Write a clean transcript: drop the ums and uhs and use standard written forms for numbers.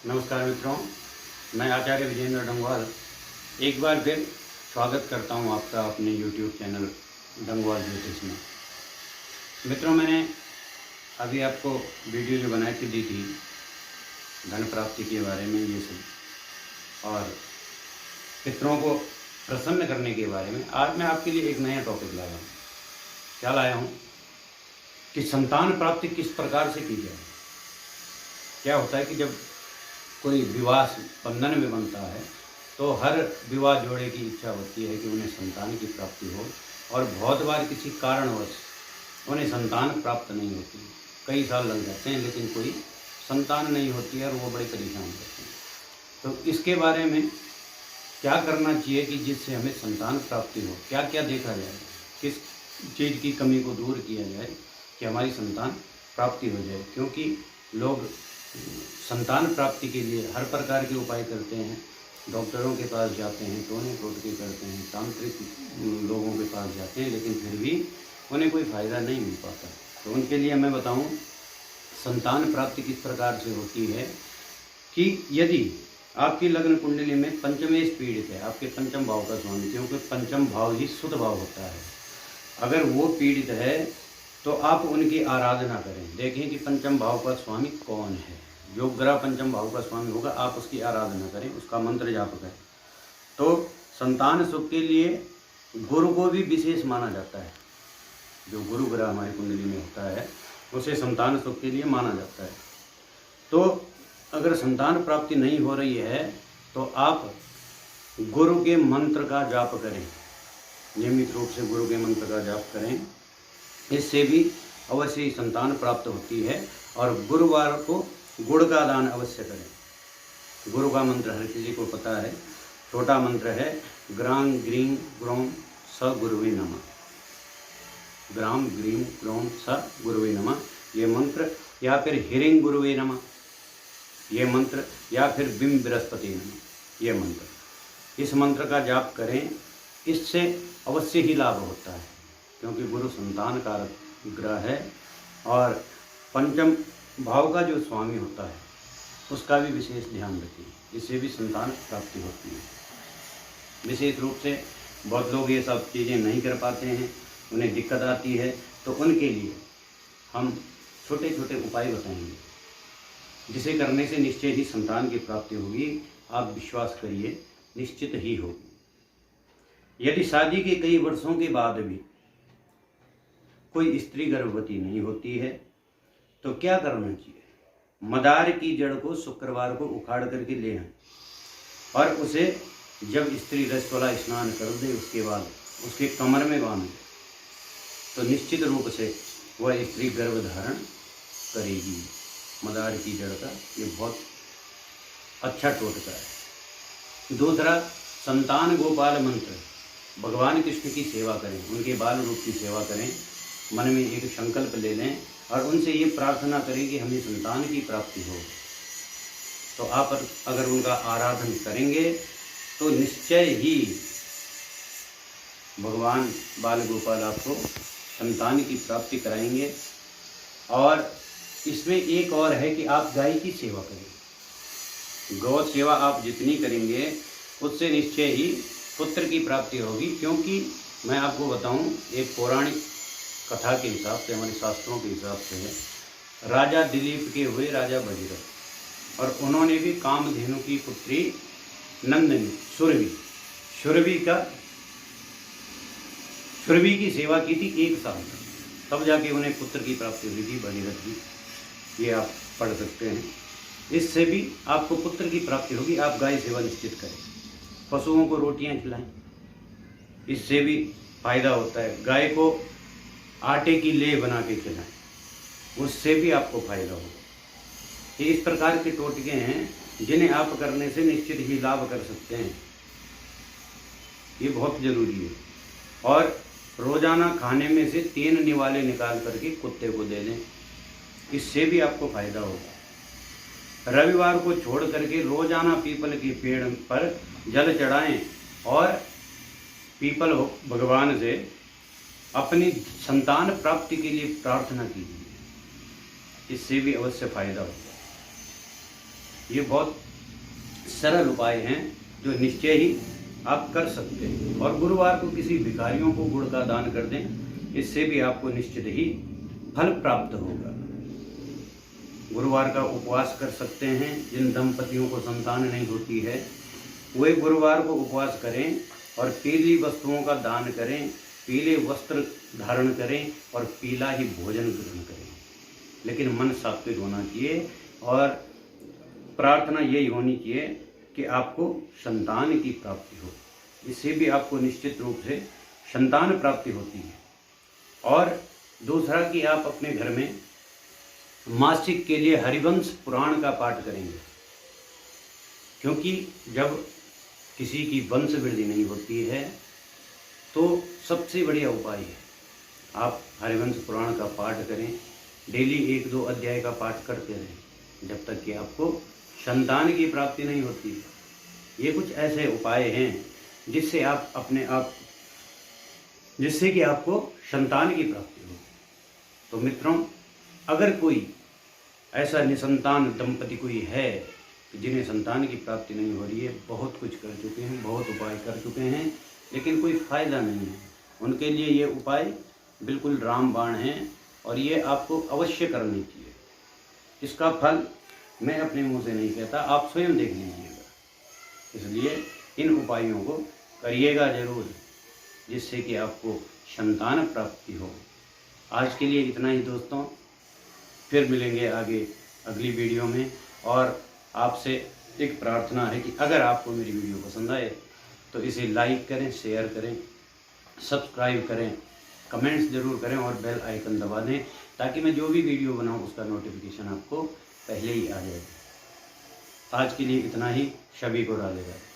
नमस्कार मित्रों, मैं आचार्य विजेंद्र डंगवाल एक बार फिर स्वागत करता हूं आपका अपने YouTube चैनल डंगवाल ज्योतिष में। मित्रों, मैंने अभी आपको वीडियो जो बना के दी थी धन प्राप्ति के बारे में, ये सब और पितरों को प्रसन्न करने के बारे में, आज मैं आपके लिए एक नया टॉपिक लाया हूँ। क्या लाया हूँ कि संतान प्राप्ति किस प्रकार से की जाए। क्या होता है कि जब कोई विवाह बंधन में बनता है तो हर विवाह जोड़े की इच्छा होती है कि उन्हें संतान की प्राप्ति हो, और बहुत बार किसी कारणवश उन्हें संतान प्राप्त नहीं होती। कई साल लग जाते हैं लेकिन कोई संतान नहीं होती है और वो बड़े परेशान होते हैं। तो इसके बारे में क्या करना चाहिए कि जिससे हमें संतान प्राप्ति हो, क्या क्या देखा जाए, किस चीज़ की कमी को दूर किया जाए कि हमारी संतान प्राप्ति हो जाए। क्योंकि लोग संतान प्राप्ति के लिए हर प्रकार के उपाय करते हैं, डॉक्टरों के पास जाते हैं, टोने टोटके करते हैं, तांत्रिक लोगों के पास जाते हैं, लेकिन फिर भी उन्हें कोई फ़ायदा नहीं मिल पाता। तो उनके लिए मैं बताऊं संतान प्राप्ति किस प्रकार से होती है कि यदि आपकी लग्न कुंडली में पंचमेश पीड़ित है, आपके पंचम भाव का स्वामी, क्योंकि पंचम भाव ही शुद्ध भाव होता है, अगर वो पीड़ित है तो आप उनकी आराधना करें। देखें कि पंचम भाव का स्वामी कौन है। जो ग्रह पंचम भाव का स्वामी होगा आप उसकी आराधना करें, उसका मंत्र जाप करें। तो संतान सुख के लिए गुरु को भी विशेष माना जाता है। जो गुरु ग्रह हमारी कुंडली में होता है उसे संतान सुख के लिए माना जाता है। तो अगर संतान प्राप्ति नहीं हो रही है तो आप गुरु के मंत्र का जाप करें, नियमित रूप से गुरु के मंत्र का जाप करें। इससे भी अवश्य ही संतान प्राप्त होती है। और गुरुवार को गुड़ का दान अवश्य करें। गुरु का मंत्र हर किसी को पता है, छोटा मंत्र है ग्राम ग्रीम ग्रोम स गुरुवे नमः। ग्राम ग्रीम ग्रोम स गुरुवे नमः ये मंत्र, या फिर हिरिंग गुरुवे नमः ये मंत्र, या फिर बिम बृहस्पति नमः ये मंत्र। इस मंत्र का जाप करें, इससे अवश्य ही लाभ होता है। क्योंकि गुरु संतान कारक ग्रह है और पंचम भाव का जो स्वामी होता है उसका भी विशेष ध्यान रखिए, इससे भी संतान प्राप्ति होती है। विशेष रूप से बहुत लोग ये सब चीज़ें नहीं कर पाते हैं, उन्हें दिक्कत आती है, तो उनके लिए हम छोटे छोटे उपाय बताएंगे जिसे करने से निश्चय ही संतान की प्राप्ति होगी। आप विश्वास करिए, निश्चित ही होगी। यदि शादी के कई वर्षों के बाद भी कोई स्त्री गर्भवती नहीं होती है तो क्या करना चाहिए। मदार की जड़ को शुक्रवार को उखाड़ करके ले आए और उसे जब स्त्री रस वाला स्नान कर दे उसके बाद उसके कमर में बांध तो निश्चित रूप से वह स्त्री गर्भ धारण करेगी। मदार की जड़ का ये बहुत अच्छा टोटका है। दूसरा, संतान गोपाल मंत्र, भगवान कृष्ण की सेवा करें, उनके बाल रूप की सेवा करें। मन में एक संकल्प ले लें और उनसे ये प्रार्थना करें कि हमें संतान की प्राप्ति हो। तो आप अगर उनका आराधन करेंगे तो निश्चय ही भगवान बाल गोपाल आपको संतान की प्राप्ति कराएंगे। और इसमें एक और है कि आप गाय की सेवा करें। गौ सेवा आप जितनी करेंगे उससे निश्चय ही पुत्र की प्राप्ति होगी। क्योंकि मैं आपको बताऊं, एक पौराणिक कथा के हिसाब से, हमारे शास्त्रों के हिसाब से है, राजा दिलीप के हुए राजा भगीरथ, और उन्होंने भी कामधेनु की पुत्री नंदिनी सुरभि की सेवा की थी 1 साल, तब जाके उन्हें पुत्र की प्राप्ति हुई थी भगीरथ की। ये आप पढ़ सकते हैं। इससे भी आपको पुत्र की प्राप्ति होगी। आप गाय सेवा निश्चित करें, पशुओं को रोटियां खिलाएं, इससे भी फायदा होता है। गाय को आटे की लेह बना के खिलाएं, उससे भी आपको फायदा होगा। ये इस प्रकार के टोटके हैं जिन्हें आप करने से निश्चित ही लाभ कर सकते हैं। ये बहुत जरूरी है। और रोजाना खाने में से 3 निवाले निकाल करके कुत्ते को दे दें, इससे भी आपको फायदा होगा। रविवार को छोड़ करके रोजाना पीपल के पेड़ पर जल चढ़ाएं और पीपल भगवान से अपनी संतान प्राप्ति के लिए प्रार्थना कीजिए, इससे भी अवश्य फायदा होगा। ये बहुत सरल उपाय हैं जो निश्चय ही आप कर सकते हैं। और गुरुवार को किसी भिखारियों को गुड़ का दान कर दें, इससे भी आपको निश्चित ही फल प्राप्त होगा। गुरुवार का उपवास कर सकते हैं। जिन दंपतियों को संतान नहीं होती है वे गुरुवार को उपवास करें और पीली वस्तुओं का दान करें, पीले वस्त्र धारण करें और पीला ही भोजन ग्रहण करें। लेकिन मन सात्विक होना चाहिए और प्रार्थना यही होनी चाहिए कि आपको संतान की प्राप्ति हो। इससे भी आपको निश्चित रूप से संतान प्राप्ति होती है। और दूसरा कि आप अपने घर में मासिक के लिए हरिवंश पुराण का पाठ करेंगे, क्योंकि जब किसी की वंश वृद्धि नहीं होती है तो सबसे बढ़िया उपाय है आप हरिवंश पुराण का पाठ करें। डेली 1-2 अध्याय का पाठ करते रहें जब तक कि आपको संतान की प्राप्ति नहीं होती है। ये कुछ ऐसे उपाय हैं जिससे कि आपको संतान की प्राप्ति हो। तो मित्रों, अगर कोई ऐसा निसंतान दंपति कोई है जिन्हें संतान की प्राप्ति नहीं हो रही है, बहुत कुछ कर चुके हैं, बहुत उपाय कर चुके हैं, लेकिन कोई फ़ायदा नहीं है, उनके लिए ये उपाय बिल्कुल रामबाण हैं और ये आपको अवश्य करनी चाहिए। इसका फल मैं अपने मुंह से नहीं कहता, आप स्वयं देख लीजिएगा। इसलिए इन उपायों को करिएगा ज़रूर, जिससे कि आपको संतान प्राप्ति हो। आज के लिए इतना ही दोस्तों, फिर मिलेंगे आगे अगली वीडियो में। और आपसे एक प्रार्थना है कि अगर आपको मेरी वीडियो पसंद आए तो इसे लाइक करें, शेयर करें, सब्सक्राइब करें, कमेंट्स ज़रूर करें और बेल आइकन दबा दें, ताकि मैं जो भी वीडियो बनाऊं उसका नोटिफिकेशन आपको पहले ही आ जाए। आज के लिए इतना ही। सभी को राधे राधे।